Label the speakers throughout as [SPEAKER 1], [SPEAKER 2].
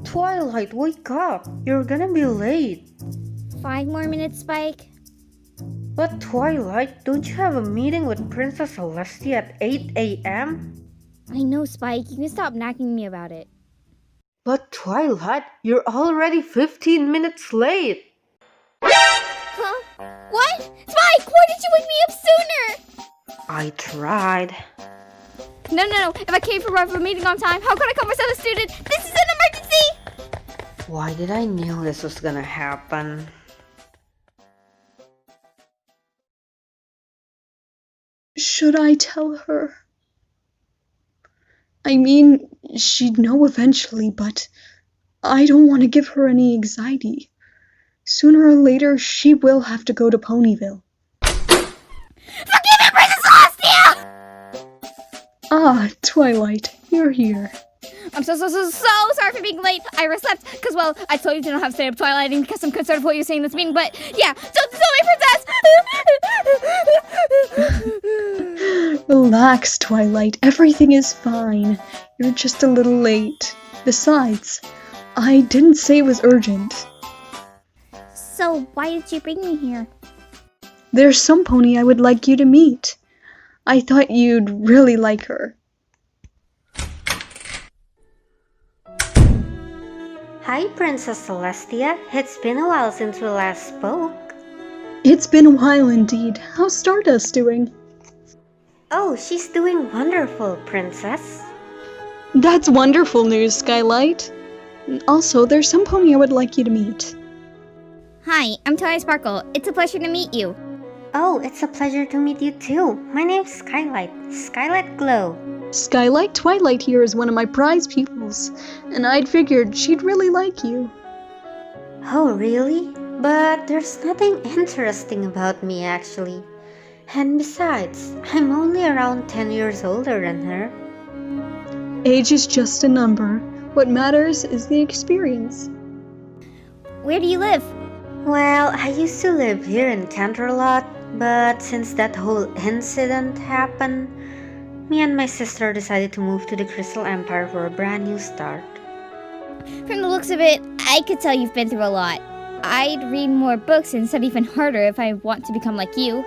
[SPEAKER 1] Twilight, wake up! You're gonna be late.
[SPEAKER 2] 5 more minutes, Spike.
[SPEAKER 1] But Twilight, don't you have a meeting with Princess Celestia at 8 a.m.?
[SPEAKER 2] I know, Spike. You can stop nagging me about it.
[SPEAKER 1] But Twilight, you're already 15 minutes late.
[SPEAKER 2] Huh? What? Spike, why did you wake me up sooner?
[SPEAKER 1] I tried.
[SPEAKER 2] No. If I came for a meeting on time, how could I call myself a student? This is an emergency!
[SPEAKER 1] Why did I know this was gonna happen?
[SPEAKER 3] Should I tell her? I mean, she'd know eventually, but I don't want to give her any anxiety. Sooner or later, she will have to go to Ponyville.
[SPEAKER 2] Forgive me, Princess Celestia!
[SPEAKER 3] Ah, Twilight, you're here.
[SPEAKER 2] I'm so sorry for being late. I overslept, because, well, I told you to not have stayed up twilighting because I'm concerned with what you're saying this meeting, but, yeah, don't tell me, Princess!
[SPEAKER 3] Relax, Twilight, everything is fine. You're just a little late. Besides, I didn't say it was urgent.
[SPEAKER 2] So, why did you bring me here?
[SPEAKER 3] There's some pony I would like you to meet. I thought you'd really like her.
[SPEAKER 1] Hi, Princess Celestia. It's been a while since we last spoke.
[SPEAKER 3] It's been a while indeed. How's Stardust doing?
[SPEAKER 1] Oh, she's doing wonderful, Princess.
[SPEAKER 3] That's wonderful news, Skylight. Also, there's some pony I would like you to meet.
[SPEAKER 2] Hi, I'm Twilight Sparkle. It's a pleasure to meet you.
[SPEAKER 1] Oh, it's a pleasure to meet you too. My name's Skylight Glow.
[SPEAKER 3] Skylight Twilight here is one of my prize pupils, and I'd figured she'd really like you.
[SPEAKER 1] Oh, really? But there's nothing interesting about me, actually. And besides, I'm only around 10 years older than her.
[SPEAKER 3] Age is just a number. What matters is the experience.
[SPEAKER 2] Where do you live?
[SPEAKER 1] Well, I used to live here in Canterlot, but since that whole incident happened, me and my sister decided to move to the Crystal Empire for a brand new start.
[SPEAKER 2] From the looks of it, I could tell you've been through a lot. I'd read more books and study even harder if I want to become like you.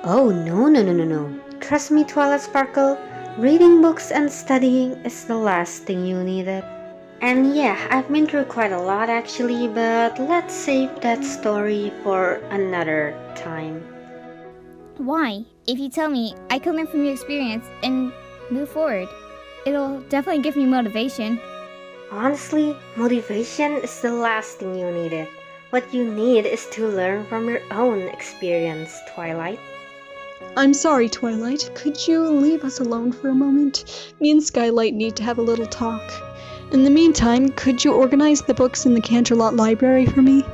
[SPEAKER 1] Oh, no. Trust me, Twilight Sparkle, reading books and studying is the last thing you needed. And yeah, I've been through quite a lot actually, but let's save that story for another time.
[SPEAKER 2] Why? If you tell me, I can learn from your experience and move forward. It'll definitely give me motivation.
[SPEAKER 1] Honestly, motivation is the last thing you needed. What you need is to learn from your own experience, Twilight.
[SPEAKER 3] I'm sorry, Twilight. Could you leave us alone for a moment? Me and Skylight need to have a little talk. In the meantime, could you organize the books in the Canterlot library for me?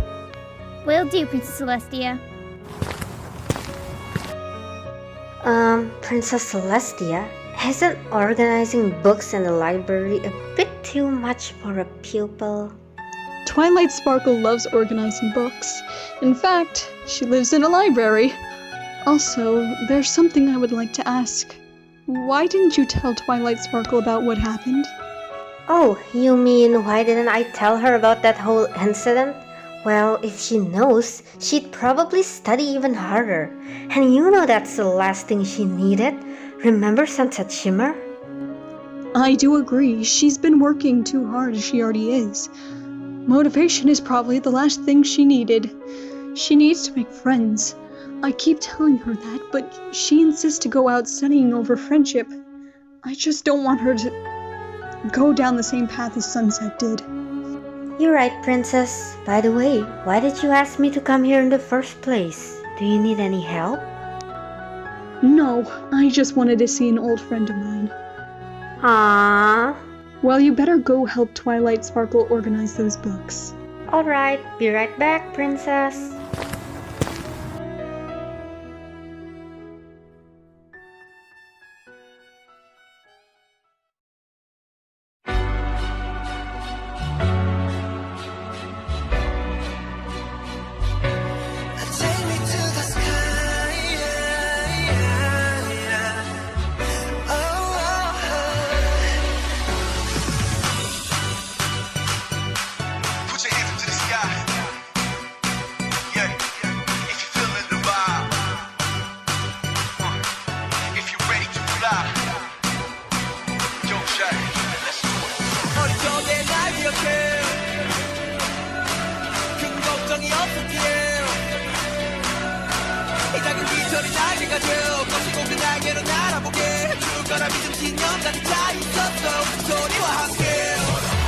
[SPEAKER 2] Will do, Princess Celestia.
[SPEAKER 1] Princess Celestia, isn't organizing books in the library a bit too much for a pupil?
[SPEAKER 3] Twilight Sparkle loves organizing books. In fact, she lives in a library. Also, there's something I would like to ask. Why didn't you tell Twilight Sparkle about what happened?
[SPEAKER 1] Oh, you mean why didn't I tell her about that whole incident? Well, if she knows, she'd probably study even harder. And you know that's the last thing she needed. Remember Sunset Shimmer?
[SPEAKER 3] I do agree. She's been working too hard as she already is. Motivation is probably the last thing she needed. She needs to make friends. I keep telling her that, but she insists to go out studying over friendship. I just don't want her to go down the same path as Sunset did.
[SPEAKER 1] You're right, Princess. By the way, why did you ask me to come here in the first place? Do you need any help?
[SPEAKER 3] No, I just wanted to see an old friend of mine.
[SPEAKER 1] Aww.
[SPEAKER 3] Well, you better go help Twilight Sparkle organize those books.
[SPEAKER 1] Alright, be right back, Princess.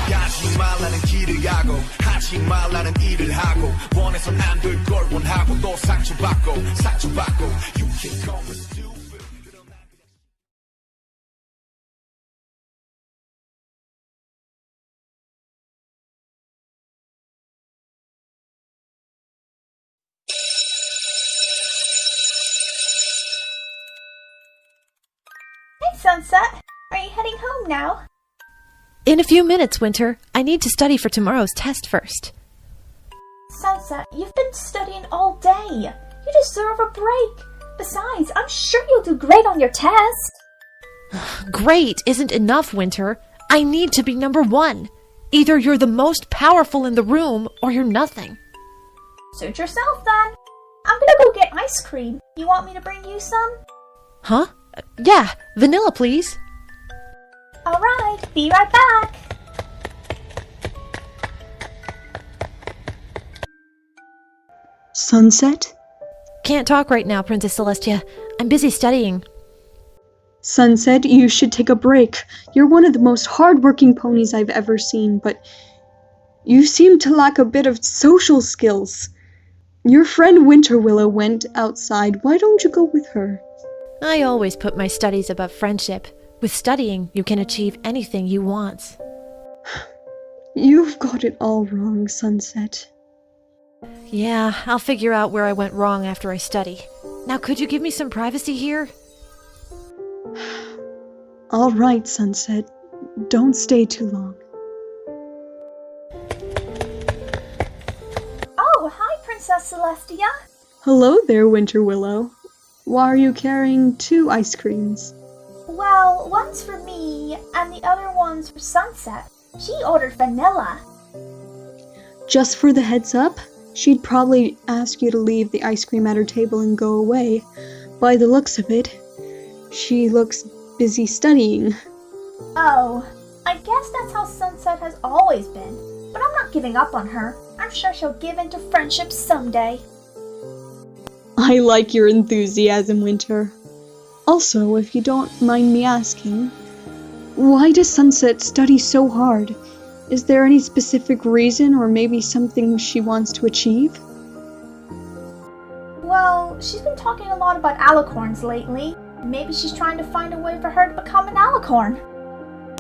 [SPEAKER 4] 가지 말라는 길을 가고 하지 말라는 일을 하고 원해선 안 될 걸 원하고 또 상처받고 You can call me stupid.
[SPEAKER 5] Hey, Sunset. Are you heading home now?
[SPEAKER 6] In a few minutes, Winter. I need to study for tomorrow's test first.
[SPEAKER 5] Sunset, you've been studying all day. You deserve a break. Besides, I'm sure you'll do great on your test.
[SPEAKER 6] Great isn't enough, Winter. I need to be number one. Either you're the most powerful in the room, or you're nothing.
[SPEAKER 5] Suit yourself, then. I'm gonna go get ice cream. You want me to bring you some?
[SPEAKER 6] Huh? Yeah, vanilla, please.
[SPEAKER 5] Alright, be right back.
[SPEAKER 3] Sunset?
[SPEAKER 6] Can't talk right now, Princess Celestia. I'm busy studying.
[SPEAKER 3] Sunset, you should take a break. You're one of the most hardworking ponies I've ever seen, but you seem to lack a bit of social skills. Your friend Winter Willow went outside. Why don't you go with her?
[SPEAKER 6] I always put my studies above friendship. With studying, you can achieve anything you want.
[SPEAKER 3] You've got it all wrong, Sunset.
[SPEAKER 6] Yeah, I'll figure out where I went wrong after I study. Now, could you give me some privacy here?
[SPEAKER 3] All right, Sunset. Don't stay too long.
[SPEAKER 5] Oh, hi, Princess Celestia.
[SPEAKER 3] Hello there, Winter Willow. Why are you carrying 2 ice creams?
[SPEAKER 5] Well, one's for me, and the other one's for Sunset. She ordered vanilla.
[SPEAKER 3] Just for the heads up, she'd probably ask you to leave the ice cream at her table and go away. By the looks of it, she looks busy studying.
[SPEAKER 5] Oh, I guess that's how Sunset has always been. But I'm not giving up on her. I'm sure she'll give in to friendship someday.
[SPEAKER 3] I like your enthusiasm, Winter. Also, if you don't mind me asking, why does Sunset study so hard? Is there any specific reason or maybe something she wants to achieve?
[SPEAKER 5] Well, she's been talking a lot about alicorns lately. Maybe she's trying to find a way for her to become an alicorn.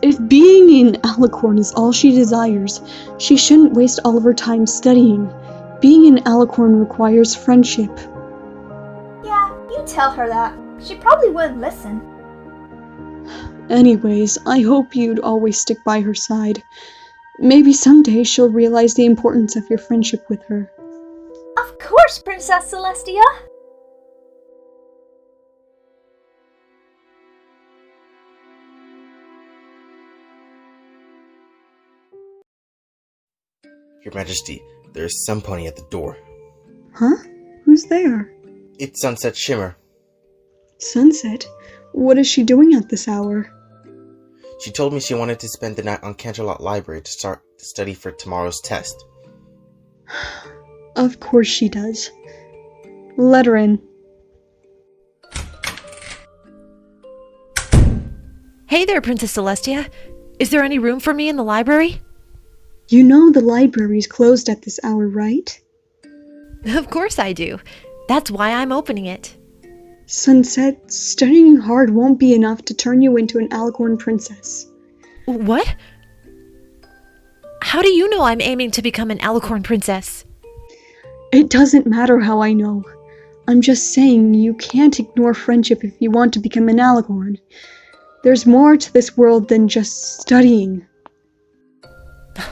[SPEAKER 3] If being an alicorn is all she desires, she shouldn't waste all of her time studying. Being an alicorn requires friendship.
[SPEAKER 5] Yeah, you tell her that. She probably wouldn't listen.
[SPEAKER 3] Anyways, I hope you'd always stick by her side. Maybe someday she'll realize the importance of your friendship with her.
[SPEAKER 5] Of course, Princess Celestia!
[SPEAKER 7] Your Majesty, there's some pony at the door.
[SPEAKER 3] Huh? Who's there?
[SPEAKER 7] It's Sunset Shimmer.
[SPEAKER 3] Sunset? What is she doing at this hour?
[SPEAKER 7] She told me she wanted to spend the night on Canterlot Library to start to study for tomorrow's test.
[SPEAKER 3] Of course she does. Let her in.
[SPEAKER 6] Hey there, Princess Celestia. Is there any room for me in the library?
[SPEAKER 3] You know the library's closed at this hour, right?
[SPEAKER 6] Of course I do. That's why I'm opening it.
[SPEAKER 3] Sunset, studying hard won't be enough to turn you into an alicorn princess.
[SPEAKER 6] What? How do you know I'm aiming to become an alicorn princess?
[SPEAKER 3] It doesn't matter how I know. I'm just saying you can't ignore friendship if you want to become an alicorn. There's more to this world than just studying.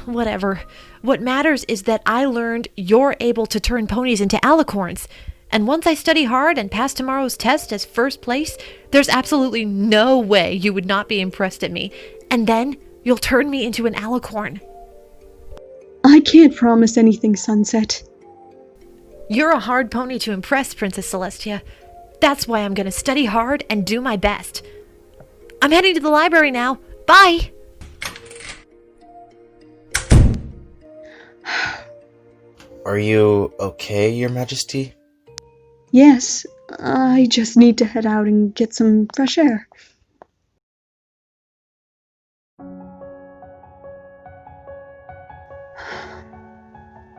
[SPEAKER 6] Whatever. What matters is that I learned you're able to turn ponies into alicorns. And once I study hard and pass tomorrow's test as first place, there's absolutely no way you would not be impressed at me. And then you'll turn me into an alicorn.
[SPEAKER 3] I can't promise anything, Sunset.
[SPEAKER 6] You're a hard pony to impress, Princess Celestia. That's why I'm going to study hard and do my best. I'm heading to the library now. Bye!
[SPEAKER 7] Are you okay, Your Majesty?
[SPEAKER 3] Yes, I just need to head out and get some fresh air.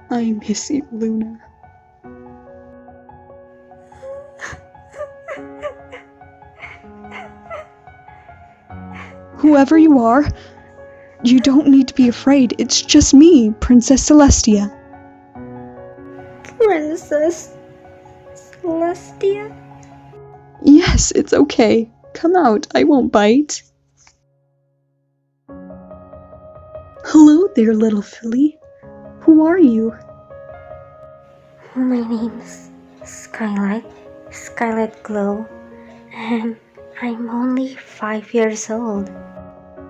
[SPEAKER 3] I miss you, Luna. Whoever you are, you don't need to be afraid. It's just me, Princess Celestia.
[SPEAKER 1] Princess Celestia?
[SPEAKER 3] Yes, it's okay. Come out, I won't bite. Hello there, little filly. Who are you?
[SPEAKER 1] My name's Skylight Glow, and I'm only 5 years old.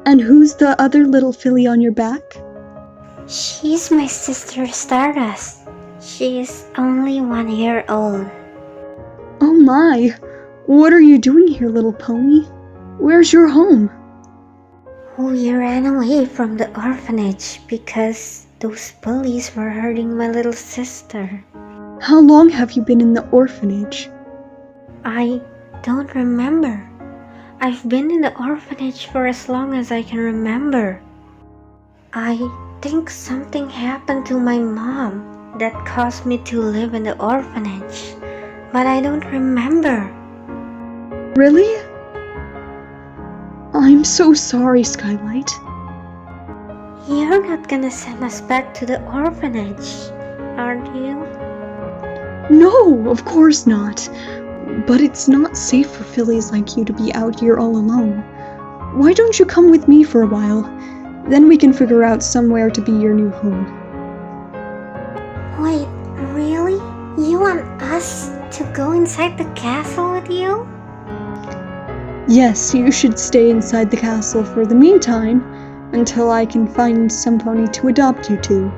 [SPEAKER 3] And who's the other little filly on your back?
[SPEAKER 1] She's my sister Stardust. She's only 1 year old.
[SPEAKER 3] Oh my! What are you doing here, little pony? Where's your home?
[SPEAKER 1] We ran away from the orphanage because those bullies were hurting my little sister.
[SPEAKER 3] How long have you been in the orphanage?
[SPEAKER 1] I don't remember. I've been in the orphanage for as long as I can remember. I think something happened to my mom that caused me to live in the orphanage, but I don't remember.
[SPEAKER 3] Really? I'm so sorry, Skylight.
[SPEAKER 1] You're not gonna send us back to the orphanage, aren't you?
[SPEAKER 3] No, of course not. But it's not safe for fillies like you to be out here all alone. Why don't you come with me for a while? Then we can figure out somewhere to be your new home.
[SPEAKER 1] Wait, really? You want us to go inside the castle with you?
[SPEAKER 3] Yes, you should stay inside the castle for the meantime, until I can find some pony to adopt you to.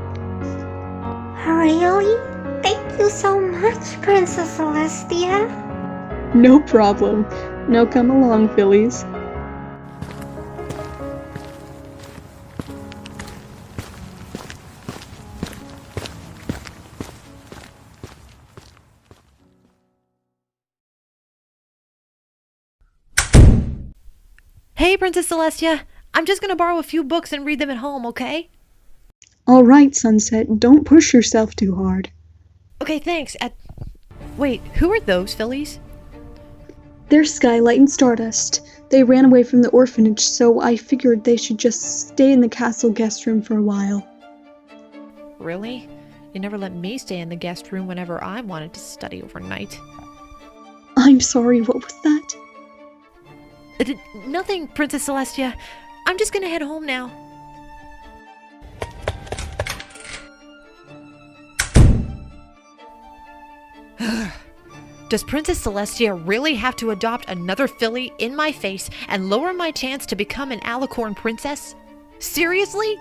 [SPEAKER 1] Really? Thank you so much, Princess Celestia.
[SPEAKER 3] No problem. Now come along, fillies.
[SPEAKER 6] Hey, Princess Celestia. I'm just gonna borrow a few books and read them at home, okay?
[SPEAKER 3] All right, Sunset, don't push yourself too hard.
[SPEAKER 6] Okay, thanks. Wait, who are those fillies?
[SPEAKER 3] They're Skylight and Stardust. They ran away from the orphanage, so I figured they should just stay in the castle guest room for a while.
[SPEAKER 6] Really? You never let me stay in the guest room whenever I wanted to study overnight.
[SPEAKER 3] I'm sorry, what was that?
[SPEAKER 6] Nothing, Princess Celestia. I'm just gonna head home now. Does Princess Celestia really have to adopt another filly in my face and lower my chance to become an alicorn princess? Seriously?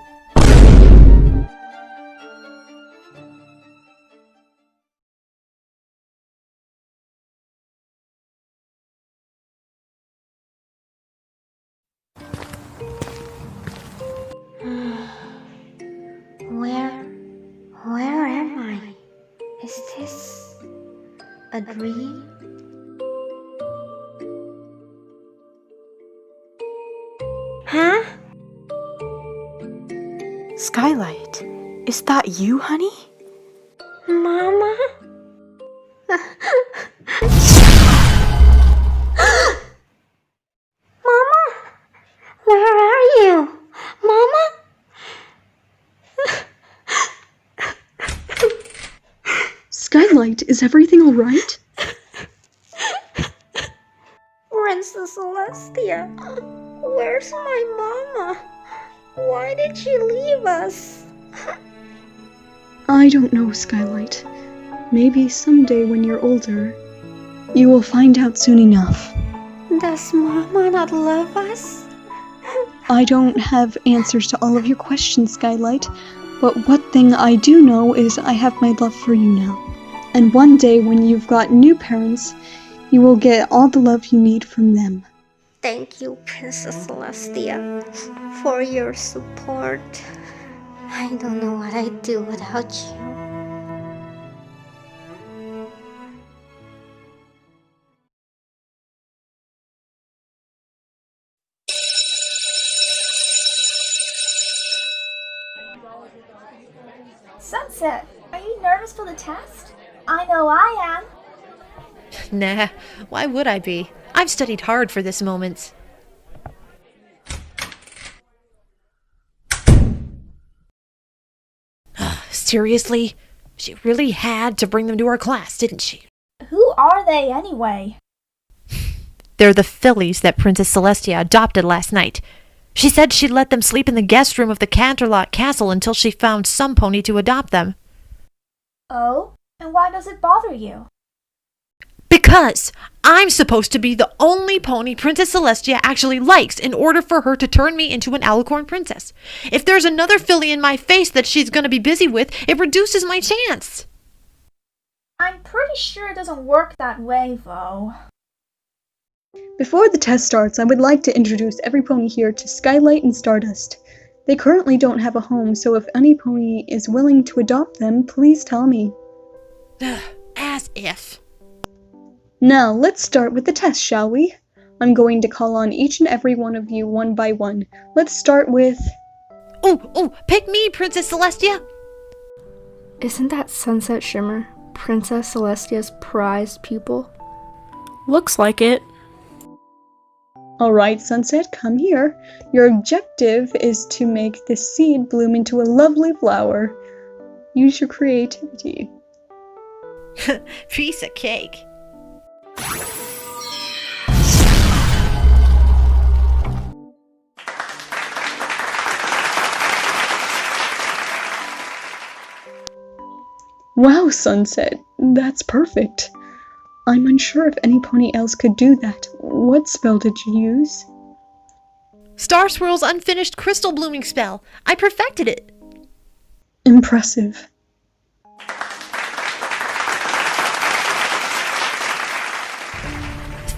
[SPEAKER 1] Where am I? Is this a dream? Huh?
[SPEAKER 8] Skylight, is that you, honey?
[SPEAKER 1] Mama? Mama? Where are you? Mama?
[SPEAKER 3] Skylight, is everything alright?
[SPEAKER 1] Princess Celestia, where's my mama? Why did she leave us?
[SPEAKER 3] I don't know, Skylight. Maybe someday when you're older, you will find out soon enough.
[SPEAKER 1] Does Mama not love us?
[SPEAKER 3] I don't have answers to all of your questions, Skylight, but one thing I do know is I have my love for you now. And one day when you've got new parents, you will get all the love you need from them.
[SPEAKER 1] Thank you, Princess Celestia, for your support. I don't know what I'd do without you.
[SPEAKER 5] Sunset, are you nervous for the test? I know I am.
[SPEAKER 6] Nah, why would I be? I've studied hard for this moment. Seriously? She really had to bring them to our class, didn't she?
[SPEAKER 5] Who are they anyway?
[SPEAKER 6] They're the fillies that Princess Celestia adopted last night. She said she'd let them sleep in the guest room of the Canterlot Castle until she found some pony to adopt them.
[SPEAKER 5] Oh? And why does it bother you?
[SPEAKER 6] Because I'm supposed to be the only pony Princess Celestia actually likes in order for her to turn me into an alicorn princess. If there's another filly in my face that she's going to be busy with, it reduces my chance.
[SPEAKER 5] I'm pretty sure it doesn't work that way, though.
[SPEAKER 3] Before the test starts, I would like to introduce every pony here to Skylight and Stardust. They currently don't have a home, so if any pony is willing to adopt them, please tell me.
[SPEAKER 6] As if.
[SPEAKER 3] Now, let's start with the test, shall we? I'm going to call on each and every one of you one by one. Let's start with...
[SPEAKER 6] Oh, pick me, Princess Celestia!
[SPEAKER 9] Isn't that Sunset Shimmer, Princess Celestia's prized pupil?
[SPEAKER 8] Looks like it.
[SPEAKER 3] Alright, Sunset, come here. Your objective is to make this seed bloom into a lovely flower. Use your creativity.
[SPEAKER 6] Piece of cake.
[SPEAKER 3] Wow, Sunset, that's perfect. I'm unsure if any pony else could do that. What spell did you use?
[SPEAKER 6] Star Swirl's unfinished crystal blooming spell. I perfected it.
[SPEAKER 3] Impressive.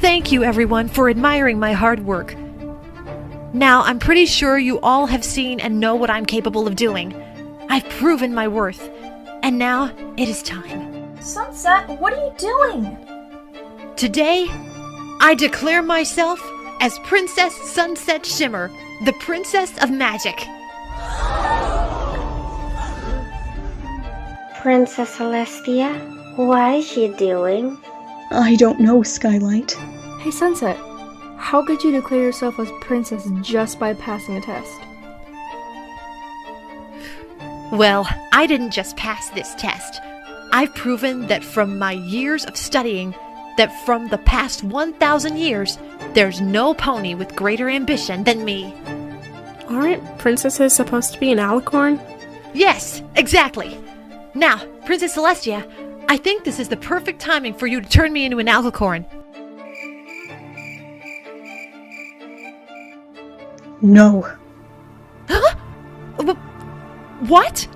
[SPEAKER 6] Thank you, everyone, for admiring my hard work. Now, I'm pretty sure you all have seen and know what I'm capable of doing. I've proven my worth. And now, it is time.
[SPEAKER 5] Sunset, what are you doing?
[SPEAKER 6] Today, I declare myself as Princess Sunset Shimmer, the Princess of Magic.
[SPEAKER 1] Princess Celestia, what is she doing?
[SPEAKER 3] I don't know, Skylight.
[SPEAKER 9] Hey Sunset, how could you declare yourself as princess just by passing a test?
[SPEAKER 6] Well, I didn't just pass this test. I've proven that from my years of studying, that from the past 1,000 years, there's no pony with greater ambition than me.
[SPEAKER 8] Aren't princesses supposed to be an alicorn?
[SPEAKER 6] Yes, exactly. Now, Princess Celestia, I think this is the perfect timing for you to turn me into an alicorn.
[SPEAKER 3] No.
[SPEAKER 6] Huh? What?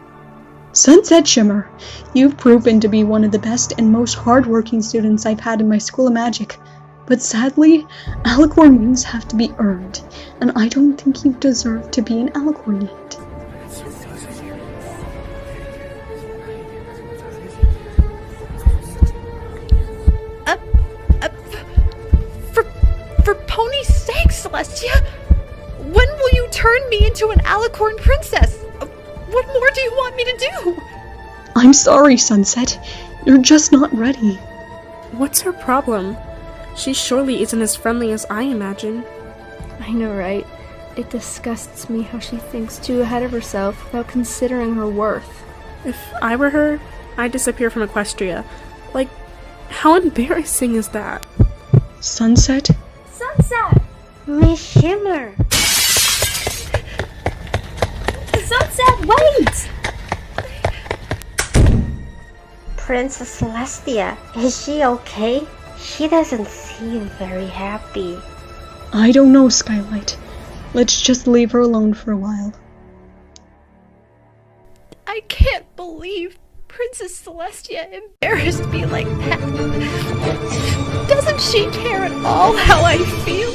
[SPEAKER 3] Sunset Shimmer, you've proven to be one of the best and most hardworking students I've had in my school of magic. But sadly, alicorn wings have to be earned, and I don't think you deserve to be an alicorn yet.
[SPEAKER 6] For pony's sake, Celestia, when will you turn me into an alicorn princess? What more do you want me to do?
[SPEAKER 3] I'm sorry, Sunset. You're just not ready.
[SPEAKER 8] What's her problem? She surely isn't as friendly as I imagine.
[SPEAKER 9] I know, right? It disgusts me how she thinks too ahead of herself without considering her worth.
[SPEAKER 8] If I were her, I'd disappear from Equestria. Like, how embarrassing is that?
[SPEAKER 3] Sunset?
[SPEAKER 5] Sunset!
[SPEAKER 1] Miss Shimmer!
[SPEAKER 5] Sunset, wait!
[SPEAKER 1] Princess Celestia, is she okay? She doesn't seem very happy.
[SPEAKER 3] I don't know, Skylight. Let's just leave her alone for a while.
[SPEAKER 6] I can't believe Princess Celestia embarrassed me like that. Doesn't she care at all how I feel?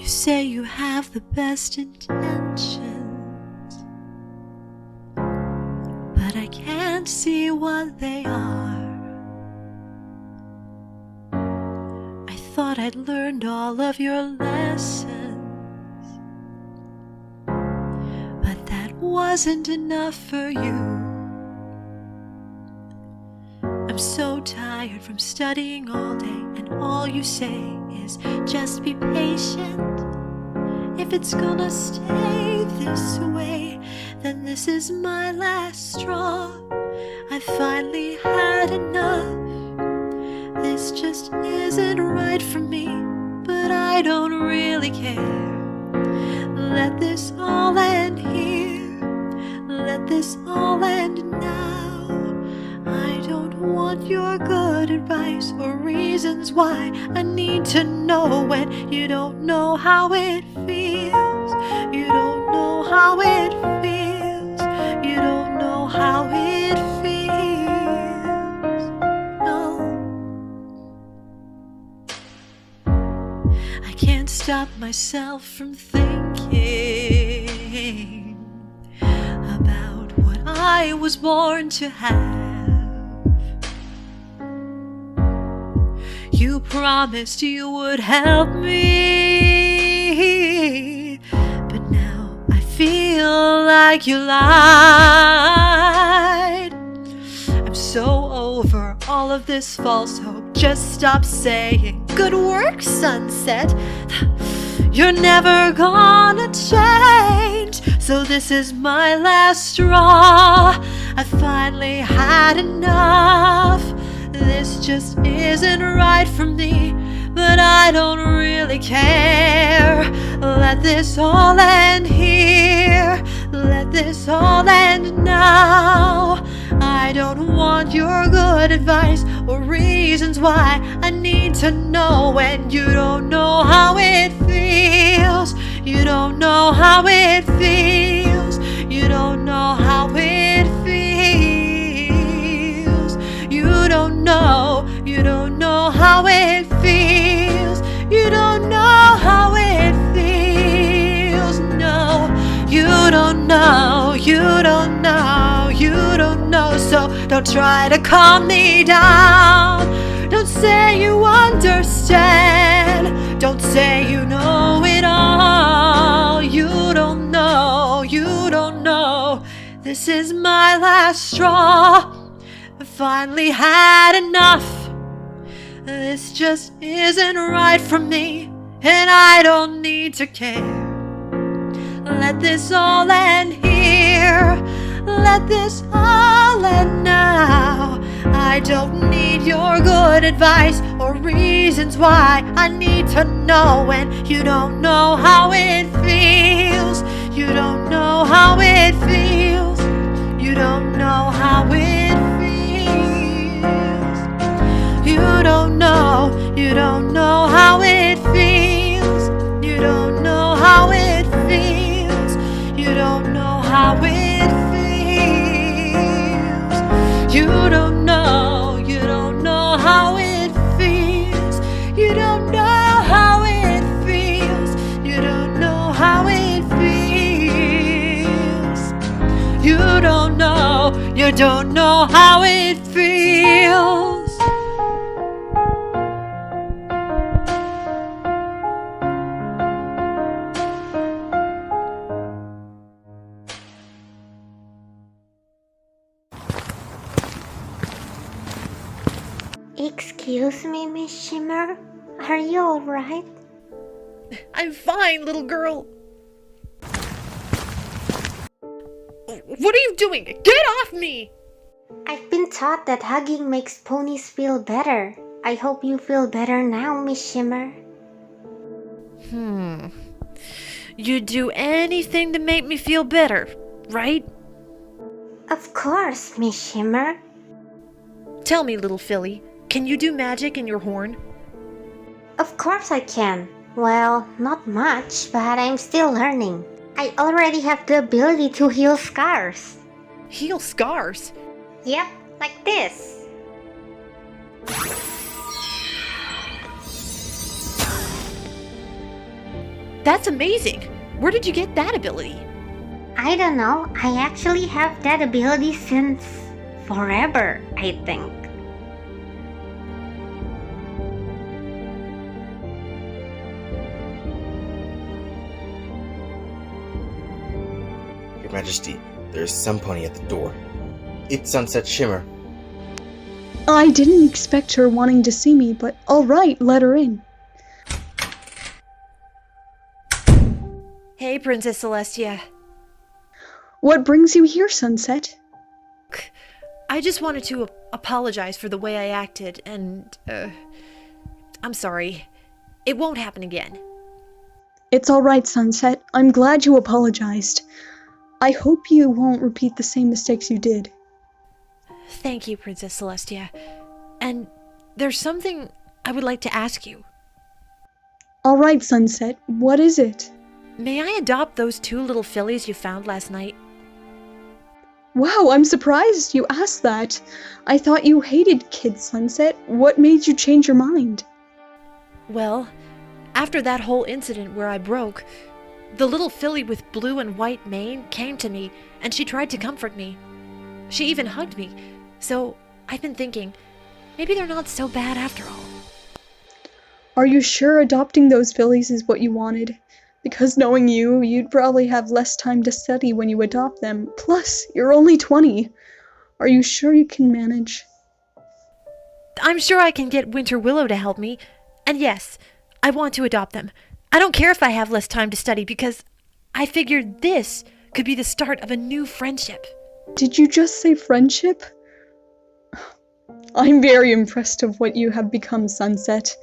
[SPEAKER 6] You say you have the best intentions, but I can't see what they are. I thought I'd learned all of your lessons, but that wasn't enough for you. I'm so tired from studying all day, and all you say is just be patient. If it's gonna stay this way, then this is my last straw. I finally had enough. This just isn't right for me, but I don't really care. Let this all end here. Let this all end now. I don't want your good advice or reasons why. I need to know when you don't know how it feels. You don't know how it feels. You don't know how it feels. No. I can't stop myself from thinking about what I was born to have. You promised you would help me, but now I feel like you lied. I'm so over all of this false hope. Just stop saying, good work, sunset. You're never gonna change. So this is my last straw. I finally had enough. This just isn't right for me, but I don't really care. Let this all end here. Let this all end now. I don't want your good advice or reasons why. I need to know when you don't know how it feels. You don't know how it feels. You don't know how it feels. You don't know how it feels. You don't know how it feels. No, you don't know, you don't know, you don't know. So don't try to calm me down. Don't say you understand. Don't say you know it all. You don't know, you don't know. This is my last straw. I finally had enough. This just isn't right for me, and I don't need to care. Let this all end here. Let this all end now. I don't need your good advice or reasons why. I need to know when you don't know how it feels. You don't know how it feels. You don't know how it feels. You don't know how it feels. You don't know how it feels. You don't know how it feels. You don't know how it feels. You don't know how it feels. You don't know how it feels. You don't know how it feels.
[SPEAKER 1] Excuse me, Miss Shimmer? Are you alright?
[SPEAKER 6] I'm fine, little girl. What are you doing? Get off me!
[SPEAKER 1] I've been taught that hugging makes ponies feel better. I hope you feel better now, Miss Shimmer.
[SPEAKER 6] You'd do anything to make me feel better, right?
[SPEAKER 1] Of course, Miss Shimmer.
[SPEAKER 6] Tell me, little filly, can you do magic in your horn?
[SPEAKER 1] Of course I can. Well, not much, but I'm still learning. I already have the ability to heal scars.
[SPEAKER 6] Heal scars?
[SPEAKER 1] Yep, like this.
[SPEAKER 6] That's amazing! Where did you get that ability?
[SPEAKER 1] I don't know, I actually have that ability since forever, I think.
[SPEAKER 7] Your Majesty, there is some pony at the door. It's Sunset Shimmer.
[SPEAKER 3] I didn't expect her wanting to see me, but alright, let her in.
[SPEAKER 6] Hey, Princess Celestia.
[SPEAKER 3] What brings you here, Sunset?
[SPEAKER 6] I just wanted to apologize for the way I acted, and, I'm sorry. It won't happen again.
[SPEAKER 3] It's alright, Sunset. I'm glad you apologized. I hope you won't repeat the same mistakes you did.
[SPEAKER 6] Thank you, Princess Celestia. And there's something I would like to ask you.
[SPEAKER 3] Alright, Sunset. What is it?
[SPEAKER 6] May I adopt those 2 little fillies you found last night?
[SPEAKER 3] Wow, I'm surprised you asked that. I thought you hated kids, Sunset. What made you change your mind?
[SPEAKER 6] Well, after that whole incident where I broke, the little filly with blue and white mane came to me, and she tried to comfort me. She even hugged me, so I've been thinking, maybe they're not so bad after all.
[SPEAKER 3] Are you sure adopting those fillies is what you wanted? Because knowing you, you'd probably have less time to study when you adopt them. Plus, you're only 20. Are you sure you can manage?
[SPEAKER 6] I'm sure I can get Winter Willow to help me, and yes, I want to adopt them. I don't care if I have less time to study because I figured this could be the start of a new friendship.
[SPEAKER 3] Did you just say friendship? I'm very impressed of what you have become, Sunset.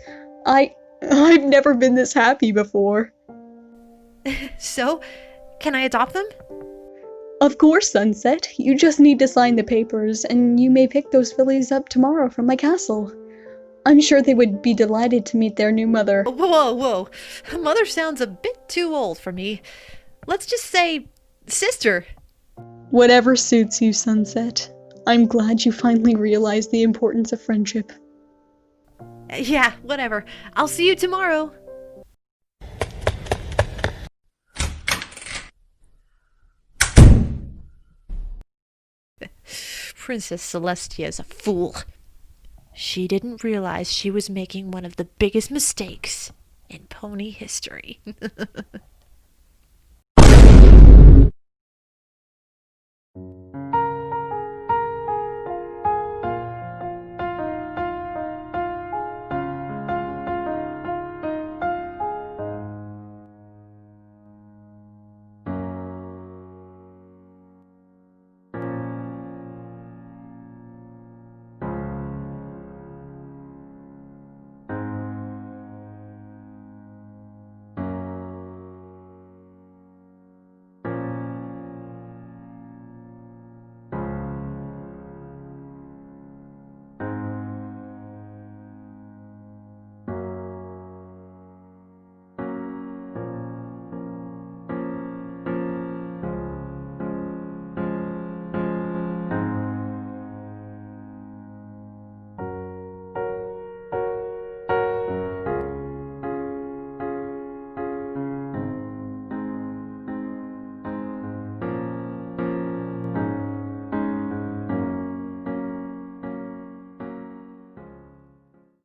[SPEAKER 3] I've never been this happy before.
[SPEAKER 6] So, can I adopt them?
[SPEAKER 3] Of course, Sunset. You just need to sign the papers, and you may pick those fillies up tomorrow from my castle. I'm sure they would be delighted to meet their new mother.
[SPEAKER 6] Whoa. Mother sounds a bit too old for me. Let's just say sister.
[SPEAKER 3] Whatever suits you, Sunset. I'm glad you finally realized the importance of friendship.
[SPEAKER 6] Yeah, whatever. I'll see you tomorrow. Princess Celestia is a fool. She didn't realize she was making one of the biggest mistakes in pony history.